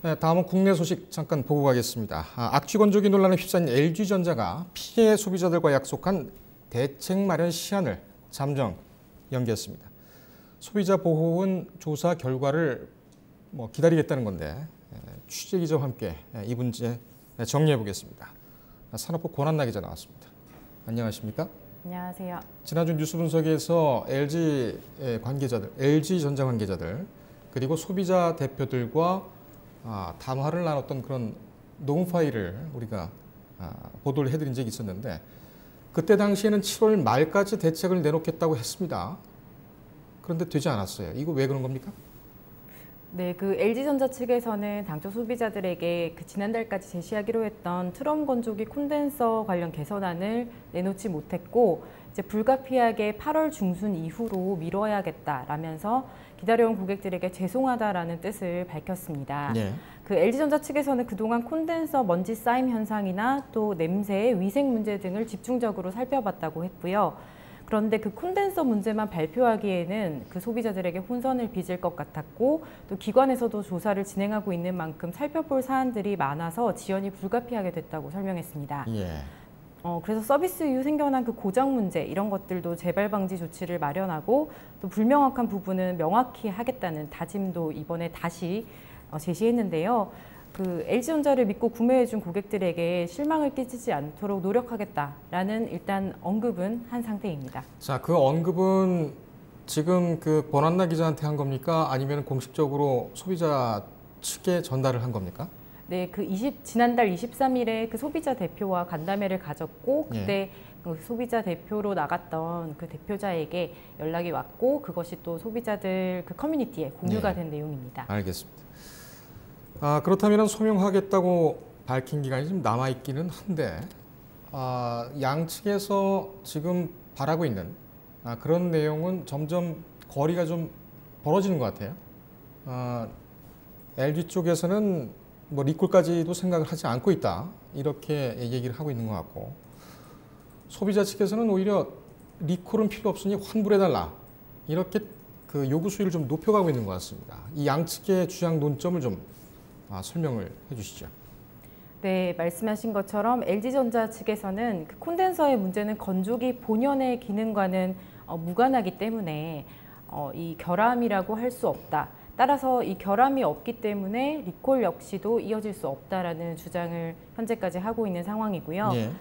네, 다음은 국내 소식 잠깐 보고 가겠습니다. 악취 건조기 논란에 휩싸인 LG전자가 피해 소비자들과 약속한 대책 마련 시한을 잠정 연기했습니다. 소비자 보호원 조사 결과를 기다리겠다는 건데 취재 기자와 함께 이 문제 정리해 보겠습니다. 산업부 권한나 기자 나왔습니다. 안녕하십니까? 안녕하세요. 지난주 뉴스 분석에서 LG전자 관계자들 그리고 소비자 대표들과 담화를 나눴던 그런 녹음 파일을 우리가 보도를 해드린 적이 있었는데 그때 당시에는 7월 말까지 대책을 내놓겠다고 했습니다. 그런데 되지 않았어요. 이거 왜 그런 겁니까? 네, 그 LG전자 측에서는 당초 소비자들에게 그 지난달까지 제시하기로 했던 트럼 건조기 콘덴서 관련 개선안을 내놓지 못했고 이제 불가피하게 8월 중순 이후로 미뤄야겠다라면서 기다려온 고객들에게 죄송하다라는 뜻을 밝혔습니다. 네. 그 LG전자 측에서는 그동안 콘덴서 먼지 쌓임 현상이나 또 냄새, 위생 문제 등을 집중적으로 살펴봤다고 했고요. 그런데 그 콘덴서 문제만 발표하기에는 그 소비자들에게 혼선을 빚을 것 같았고 또 기관에서도 조사를 진행하고 있는 만큼 살펴볼 사안들이 많아서 지연이 불가피하게 됐다고 설명했습니다. 예. 그래서 서비스 이후 생겨난 그 고장 문제 이런 것들도 재발 방지 조치를 마련하고 또 불명확한 부분은 명확히 하겠다는 다짐도 이번에 다시 제시했는데요. 그 LG전자를 믿고 구매해준 고객들에게 실망을 끼치지 않도록 노력하겠다라는 일단 언급은 한 상태입니다. 자, 그 언급은 지금 그 권한나 기자한테 한 겁니까? 아니면 공식적으로 소비자 측에 전달을 한 겁니까? 네, 지난달 23일에 그 소비자 대표와 간담회를 가졌고 그때 그 소비자 대표로 나갔던 그 대표자에게 연락이 왔고 그것이 또 소비자들 그 커뮤니티에 공유가 된 내용입니다. 알겠습니다. 그렇다면 소명하겠다고 밝힌 기간이 좀 남아있기는 한데 양측에서 지금 바라고 있는 그런 내용은 점점 거리가 좀 벌어지는 것 같아요. LG 쪽에서는 리콜까지도 생각을 하지 않고 있다 이렇게 얘기를 하고 있는 것 같고 소비자 측에서는 오히려 리콜은 필요 없으니 환불해달라 이렇게 그 요구 수위를 좀 높여가고 있는 것 같습니다. 이 양측의 주장 논점을 좀 설명을 해주시죠. 네, 말씀하신 것처럼 LG전자 측에서는 그 콘덴서의 문제는 건조기 본연의 기능과는 무관하기 때문에 이 결함이라고 할 수 없다. 따라서 이 결함이 없기 때문에 리콜 역시도 이어질 수 없다라는 주장을 현재까지 하고 있는 상황이고요. 예.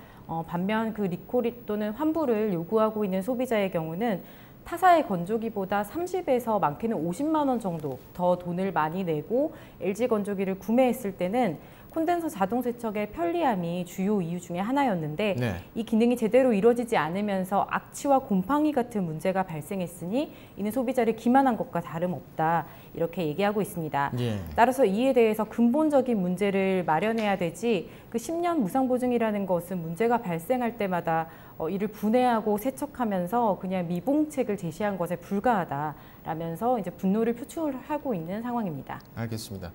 반면 그 리콜 또는 환불을 요구하고 있는 소비자의 경우는 타사의 건조기보다 30에서 많게는 50만 원 정도 더 돈을 많이 내고 LG 건조기를 구매했을 때는 콘덴서 자동 세척의 편리함이 주요 이유 중에 하나였는데 이 기능이 제대로 이루어지지 않으면서 악취와 곰팡이 같은 문제가 발생했으니 이는 소비자를 기만한 것과 다름없다 이렇게 얘기하고 있습니다. 따라서 이에 대해서 근본적인 문제를 마련해야 되지 그 10년 무상보증이라는 것은 문제가 발생할 때마다 이를 분해하고 세척하면서 그냥 미봉책을 제시한 것에 불과하다라면서 이제 분노를 표출하고 있는 상황입니다. 알겠습니다.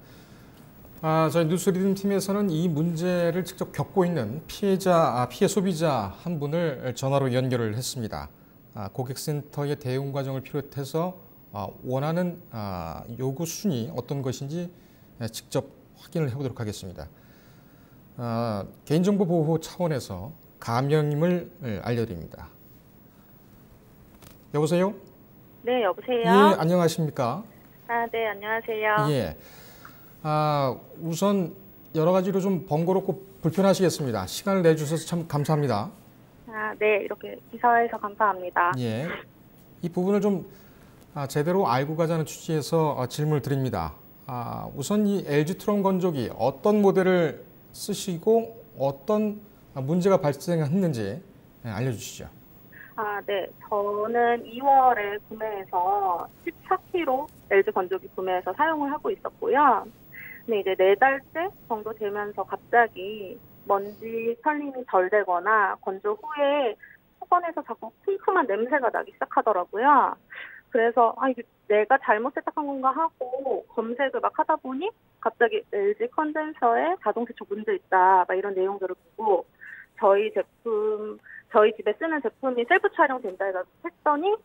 저희 뉴스리듬 팀에서는 이 문제를 직접 겪고 있는 피해 소비자 한 분을 전화로 연결을 했습니다. 고객센터의 대응 과정을 비롯해서 원하는 요구 순위 어떤 것인지 직접 확인을 해보도록 하겠습니다. 개인정보 보호 차원에서 가명임을 알려드립니다. 여보세요? 네, 여보세요? 예, 안녕하십니까? 네, 안녕하세요. 예. 우선 여러 가지로 좀 번거롭고 불편하시겠습니다. 시간을 내주셔서 참 감사합니다. 네, 이렇게 기사에서 감사합니다. 예. 이 부분을 좀 제대로 알고 가자는 취지에서 질문을 드립니다. 우선 이 LG 트럼 건조기 어떤 모델을 쓰시고 어떤 문제가 발생했는지 알려주시죠. 네, 저는 2월에 구매해서 14kg LG 건조기 구매해서 사용을 하고 있었고요. 근데 이제 4달째 정도 되면서 갑자기 먼지 편림이 덜 되거나 건조 후에 수건에서 자꾸 쿰쿰한 냄새가 나기 시작하더라고요. 그래서 이게 내가 잘못 세탁한 건가 하고 검색을 막 하다 보니 갑자기 LG 컨덴서에 자동 세척 문제 있다 막 이런 내용들을 보고 저희 집에 쓰는 제품이 셀프 촬영된다 해서 했더니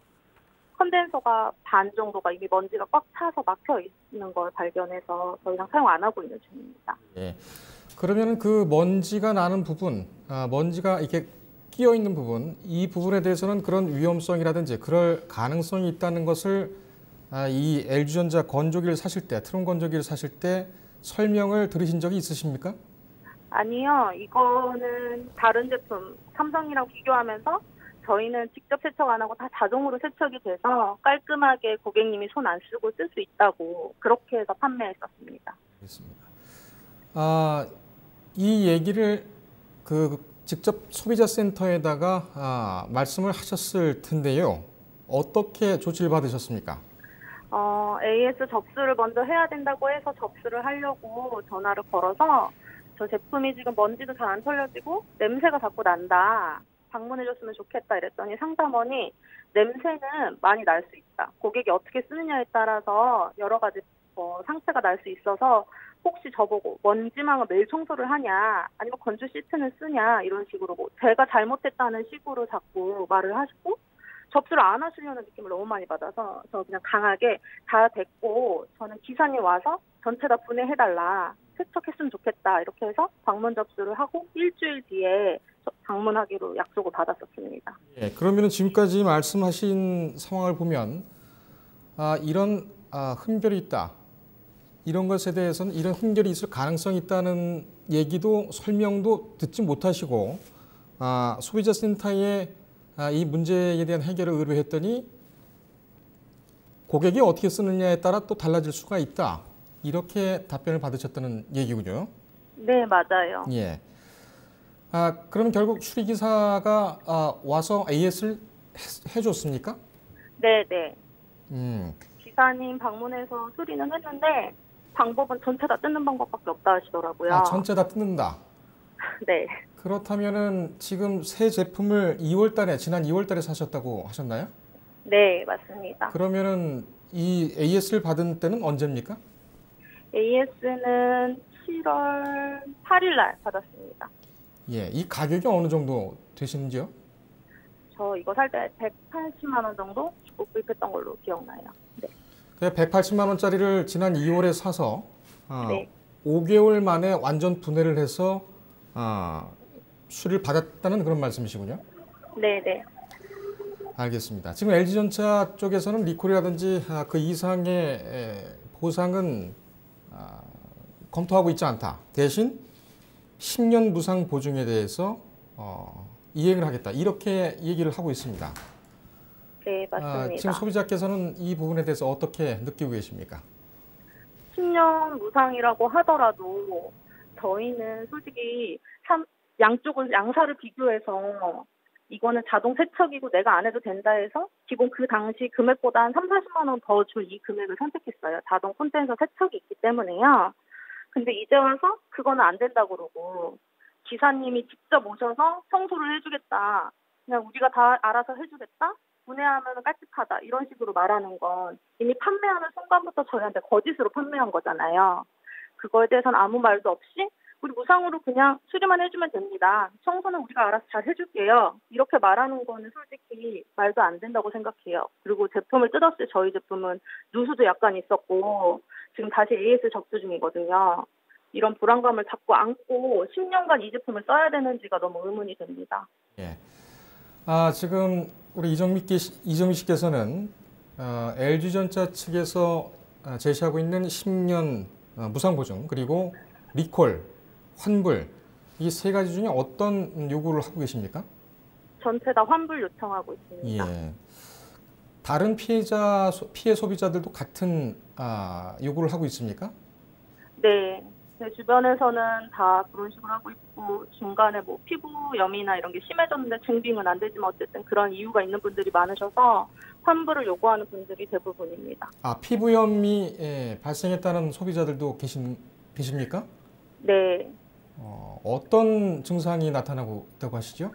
컨덴서가 반 정도가 이미 먼지가 꽉 차서 막혀 있는 걸 발견해서 더 이상 사용 안 하고 있는 중입니다. 예. 그러면 그 먼지가 나는 부분, 먼지가 이렇게 끼어 있는 부분, 이 부분에 대해서는 그런 위험성이라든지 그럴 가능성이 있다는 것을 이 LG전자 건조기를 사실 때, 트론 건조기를 사실 때 설명을 들으신 적이 있으십니까? 아니요. 이거는 다른 제품, 삼성이랑 비교하면서 저희는 직접 세척 안 하고 다 자동으로 세척이 돼서 깔끔하게 고객님이 손 안 쓰고 쓸 수 있다고 그렇게 해서 판매했었습니다. 알겠습니다. 이 얘기를 직접 소비자 센터에다가 말씀을 하셨을 텐데요. 어떻게 조치를 받으셨습니까? AS 접수를 먼저 해야 된다고 해서 접수를 하려고 전화를 걸어서 저 제품이 지금 먼지도 잘 안 털려지고 냄새가 자꾸 난다. 방문해줬으면 좋겠다 이랬더니 상담원이 냄새는 많이 날 수 있다. 고객이 어떻게 쓰느냐에 따라서 여러 가지 상태가 날 수 있어서 혹시 저보고 먼지망을 매일 청소를 하냐 아니면 건조 시트는 쓰냐 이런 식으로 제가 잘못했다는 식으로 자꾸 말을 하시고 접수를 안 하시려는 느낌을 너무 많이 받아서 저 그냥 강하게 다 됐고 저는 기사님 와서 전체 다 분해해달라. 세척했으면 좋겠다. 이렇게 해서 방문 접수를 하고 일주일 뒤에 방문하기로 약속을 받았었습니다. 예, 그러면 지금까지 말씀하신 상황을 보면 이런 흠결이 있다. 이런 것에 대해서는 이런 흠결이 있을 가능성이 있다는 얘기도 설명도 듣지 못하시고 소비자 센터에 이 문제에 대한 해결을 의뢰했더니 고객이 어떻게 쓰느냐에 따라 또 달라질 수가 있다. 이렇게 답변을 받으셨다는 얘기군요. 네, 맞아요. 예. 그럼 결국 수리기사가 와서 AS를 해줬습니까? 네, 네. 음. 기사님 방문해서 수리는 했는데 방법은 전체 다 뜯는 방법밖에 없다 하시더라고요. 전체 다 뜯는다. 네. 그렇다면은 지금 새 제품을 지난 2월 달에 사셨다고 하셨나요? 네, 맞습니다. 그러면은 이 AS를 받은 때는 언제입니까? AS는 7월 8일 날 받았습니다. 예, 이 가격이 어느 정도 되시는지요? 저 이거 살 때 180만 원 정도 주고 구입했던 걸로 기억나요. 네. 180만 원짜리를 지난 2월에 사서 네. 5개월 만에 완전 분해를 해서 수리를 받았다는 그런 말씀이시군요. 네, 네. 알겠습니다. 지금 LG전자 쪽에서는 리콜이라든지 그 이상의 보상은 검토하고 있지 않다. 대신 10년 무상 보증에 대해서 이행을 하겠다. 이렇게 얘기를 하고 있습니다. 네, 맞습니다. 지금 소비자께서는 이 부분에 대해서 어떻게 느끼고 계십니까? 10년 무상이라고 하더라도 저희는 솔직히 양사를 비교해서 이거는 자동 세척이고 내가 안 해도 된다 해서 기본 그 당시 금액보다 한 30~40만 원 더 줄 이 금액을 선택했어요. 자동 콘덴서 세척이 있기 때문에요. 근데 이제 와서 그거는 안 된다고 그러고 기사님이 직접 오셔서 청소를 해주겠다. 그냥 우리가 다 알아서 해주겠다. 분해하면 깔끔하다. 이런 식으로 말하는 건 이미 판매하는 순간부터 저희한테 거짓으로 판매한 거잖아요. 그거에 대해서는 아무 말도 없이 우리 무상으로 그냥 수리만 해주면 됩니다. 청소는 우리가 알아서 잘 해줄게요. 이렇게 말하는 거는 솔직히 말도 안 된다고 생각해요. 그리고 제품을 뜯었을 때 저희 제품은 누수도 약간 있었고 지금 다시 AS 접수 중이거든요. 이런 불안감을 자꾸 안고 10년간 이 제품을 써야 되는지가 너무 의문이 됩니다. 예. 지금 우리 이정미 씨께서는 LG전자 측에서 제시하고 있는 10년 무상 보증 그리고 리콜, 환불 이 세 가지 중에 어떤 요구를 하고 계십니까? 전체 다 환불 요청하고 있습니다. 예. 다른 피해 소비자들도 같은 요구를 하고 있습니까? 네. 제 주변에서는 다 그런 식으로 하고 있고 중간에 뭐 피부염이나 이런 게 심해졌는데 증빙은 안 되지만 어쨌든 그런 이유가 있는 분들이 많으셔서 환불을 요구하는 분들이 대부분입니다. 피부염이 발생했다는 소비자들도 계십니까? 네. 어떤 증상이 나타나고 있다고 하시죠?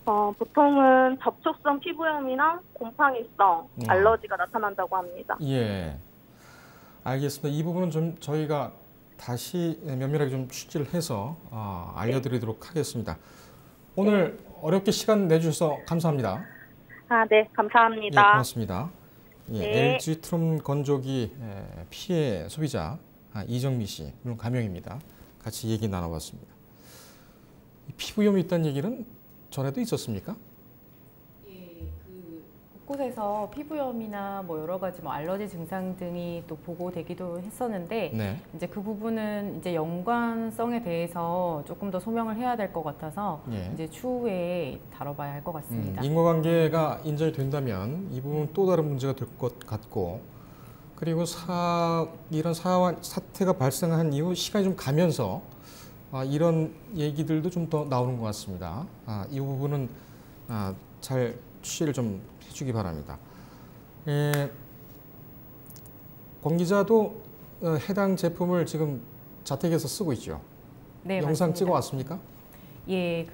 보통은 접촉성 피부염이나 곰팡이성 알러지가 나타난다고 합니다. 예. 알겠습니다. 이 부분은 좀 저희가 다시 면밀하게 좀 취재를 해서 알려드리도록 하겠습니다. 오늘 어렵게 시간 내주셔서 감사합니다. 네, 감사합니다. 예, 고맙습니다. 예, 네. LG 트럼 건조기 피해 소비자 이정미 씨, 물론 가명입니다. 같이 얘기 나눠봤습니다. 피부염이 있다는 얘기는 전에도 있었습니까? 곳곳에서 피부염이나 뭐 여러 가지 뭐 알러지 증상 등이 또 보고되기도 했었는데 네. 이제 그 부분은 이제 연관성에 대해서 조금 더 소명을 해야 될 것 같아서 예. 이제 추후에 다뤄봐야 할 것 같습니다. 인과관계가 인정이 된다면 이 부분 또 다른 문제가 될 것 같고, 그리고 이런 사태가 발생한 이후 시간이 좀 가면서 이런 얘기들도 좀 더 나오는 것 같습니다. 이 부분은 잘 취재를 좀 해주기 바랍니다. 권 기자도 해당 제품을 지금 자택에서 쓰고 있죠. 네, 영상 맞습니다. 찍어 왔습니까? 예,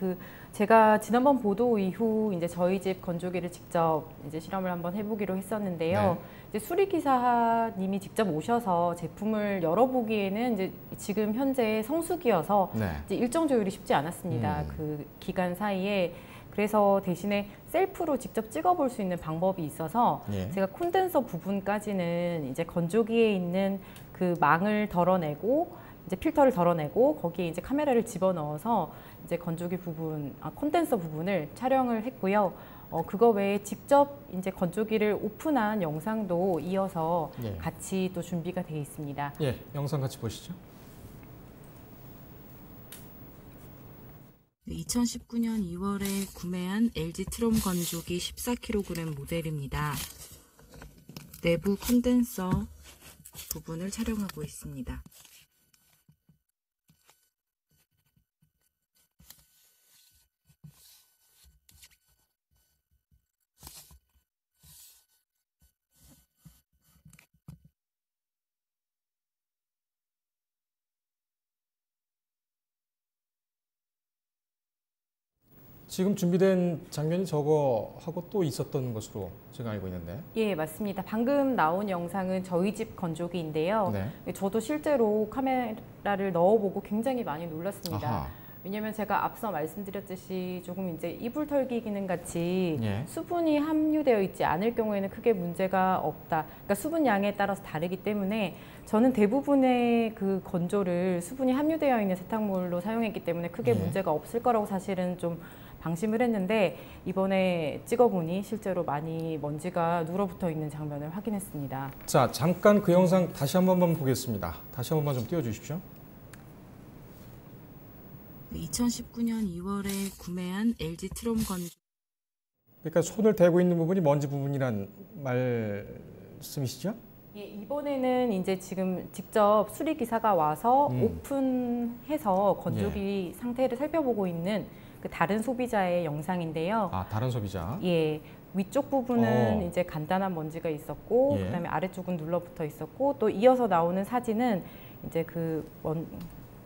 제가 지난번 보도 이후 이제 저희 집 건조기를 직접 이제 실험을 한번 해보기로 했었는데요. 네. 이제 수리기사님이 직접 오셔서 제품을 열어보기에는 이제 지금 현재 성수기여서 네. 이제 일정 조율이 쉽지 않았습니다. 그 기간 사이에. 그래서 대신에 셀프로 직접 찍어볼 수 있는 방법이 있어서 예. 제가 콘덴서 부분까지는 이제 건조기에 있는 그 망을 덜어내고 이제 필터를 덜어내고 거기에 이제 카메라를 집어넣어서 이제 건조기 부분, 콘덴서 부분을 촬영을 했고요. 그거 외에 직접 이제 건조기를 오픈한 영상도 이어서 예. 같이 또 준비가 되어 있습니다. 예, 영상 같이 보시죠. 2019년 2월에 구매한 LG 트롬 건조기 14kg 모델입니다. 내부 콘덴서 부분을 촬영하고 있습니다. 지금 준비된 장면이 저거하고 또 있었던 것으로 제가 알고 있는데. 예, 맞습니다. 방금 나온 영상은 저희 집 건조기인데요. 네. 저도 실제로 카메라를 넣어보고 굉장히 많이 놀랐습니다. 아하. 왜냐면 제가 앞서 말씀드렸듯이 조금 이제 이불 털기 기능 같이 예. 수분이 함유되어 있지 않을 경우에는 크게 문제가 없다. 그러니까 수분 양에 따라서 다르기 때문에 저는 대부분의 그 건조를 수분이 함유되어 있는 세탁물로 사용했기 때문에 크게 예. 문제가 없을 거라고 사실은 좀 방심을 했는데 이번에 찍어보니 실제로 많이 먼지가 눌어붙어 있는 장면을 확인했습니다. 자, 잠깐 그 영상 다시 한 번만 보겠습니다. 다시 한 번만 좀 띄워주십시오. 2019년 2월에 구매한 LG 트롬 건조. 그러니까 손을 대고 있는 부분이 먼지 부분이란 말씀이시죠? 예, 이번에는 이제 지금 직접 수리기사가 와서 오픈해서 건조기 상태를 살펴보고 있는 그 다른 소비자의 영상인데요. 다른 소비자. 예, 위쪽 부분은 이제 간단한 먼지가 있었고, 예. 그다음에 아래쪽은 눌러붙어 있었고, 또 이어서 나오는 사진은 이제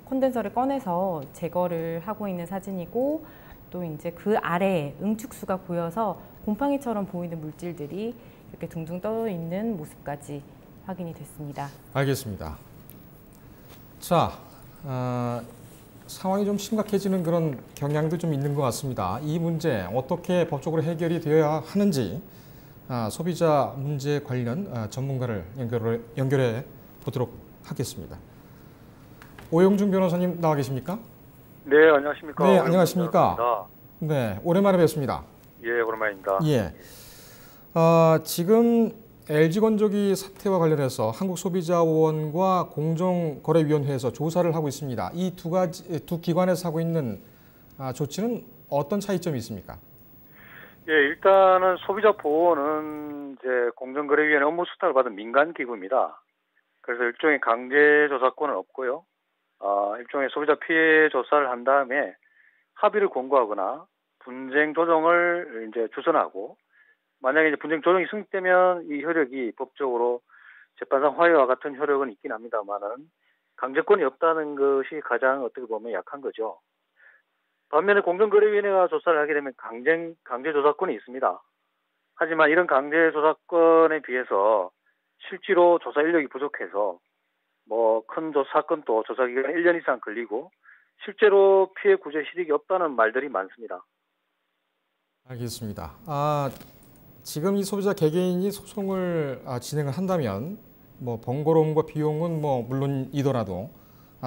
콘덴서를 꺼내서 제거를 하고 있는 사진이고, 또 이제 그 아래에 응축수가 보여서 곰팡이처럼 보이는 물질들이 이렇게 둥둥 떠 있는 모습까지 확인이 됐습니다. 알겠습니다. 자, 상황이 좀 심각해지는 그런 경향도 좀 있는 것 같습니다. 이 문제 어떻게 법적으로 해결이 되어야 하는지 소비자 문제 관련 전문가를 연결해 보도록 하겠습니다. 오영중 변호사님 나와 계십니까? 네, 안녕하십니까? 네, 안녕하십니까? 변호사입니다. 네, 오랜만에 뵙습니다. 예, 오랜만입니다. 예. 지금 LG 건조기 사태와 관련해서 한국소비자원과 공정거래위원회에서 조사를 하고 있습니다. 이 두 기관에서 하고 있는 조치는 어떤 차이점이 있습니까? 예, 일단은 소비자 보호는 이제 공정거래위원회 업무 수탁을 받은 민간 기구입니다. 그래서 일종의 강제 조사권은 없고요. 일종의 소비자 피해 조사를 한 다음에 합의를 권고하거나 분쟁 조정을 이제 주선하고, 만약에 이제 분쟁 조정이 승인되면 이 효력이 법적으로 재판상 화해와 같은 효력은 있긴 합니다만은 강제권이 없다는 것이 가장 어떻게 보면 약한 거죠. 반면에 공정거래위원회가 조사를 하게 되면 강제 조사권이 있습니다. 하지만 이런 강제 조사권에 비해서 실제로 조사 인력이 부족해서 큰 사건도 조사 기간 1년 이상 걸리고 실제로 피해 구제 실익이 없다는 말들이 많습니다. 알겠습니다. 지금 이 소비자 개개인이 소송을 진행을 한다면 뭐 번거로움과 비용은 뭐 물론이더라도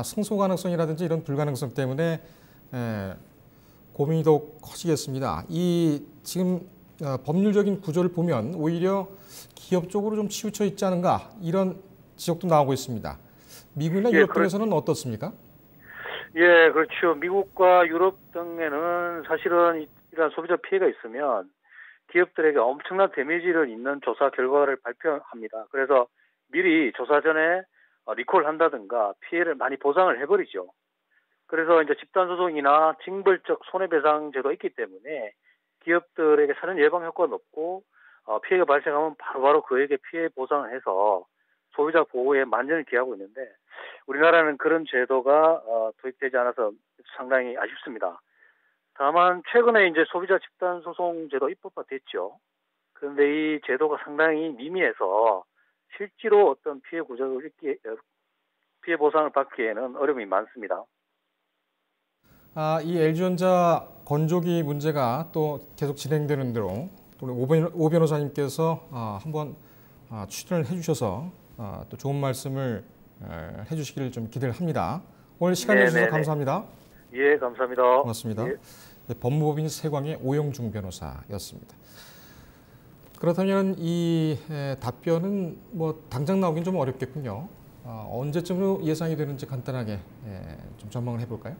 승소 가능성이라든지 이런 불가능성 때문에 고민이 더욱 커지겠습니다. 이 지금 법률적인 구조를 보면 오히려 기업 쪽으로 좀 치우쳐 있지 않은가 이런 지적도 나오고 있습니다. 미국이나 유럽 등에서는 어떻습니까? 예, 그렇죠. 미국과 유럽 등에는 사실은 이러한 소비자 피해가 있으면 기업들에게 엄청난 데미지를 입는 조사 결과를 발표합니다. 그래서 미리 조사 전에 리콜 한다든가 피해를 많이 보상을 해버리죠. 그래서 이제 집단소송이나 징벌적 손해배상제도 있기 때문에 기업들에게 사전 예방 효과가 높고 피해가 발생하면 바로바로 그에게 피해 보상을 해서 소비자 보호에 만전을 기하고 있는데 우리나라는 그런 제도가 도입되지 않아서 상당히 아쉽습니다. 다만 최근에 이제 소비자 집단 소송 제도 입법화됐죠. 그런데 이 제도가 상당히 미미해서 실제로 어떤 피해 피해 보상을 받기에는 어려움이 많습니다. 이 LG전자 건조기 문제가 또 계속 진행되는 대로 우리 오 변호사님께서 한번 출연을 해주셔서 또 좋은 말씀을 해주시기를 좀 기대를 합니다. 오늘 시간 내주셔서 감사합니다. 예, 감사합니다. 고맙습니다. 예. 법무법인 세광의 오영중 변호사였습니다. 그렇다면 이 답변은 뭐 당장 나오긴 좀 어렵겠군요. 언제쯤으로 예상이 되는지 간단하게 좀 전망을 해볼까요?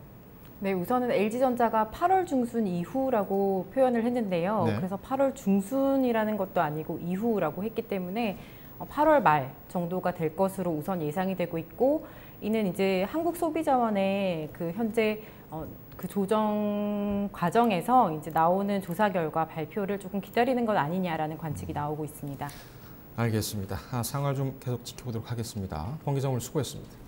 네, 우선은 LG전자가 8월 중순 이후라고 표현을 했는데요. 네. 그래서 8월 중순이라는 것도 아니고 이후라고 했기 때문에 8월 말 정도가 될 것으로 우선 예상이 되고 있고, 이는 이제 한국소비자원의 그 현재 그 조정 과정에서 이제 나오는 조사 결과 발표를 조금 기다리는 것 아니냐라는 관측이 나오고 있습니다. 알겠습니다. 상황을 좀 계속 지켜보도록 하겠습니다. 권 기자 오늘 수고했습니다.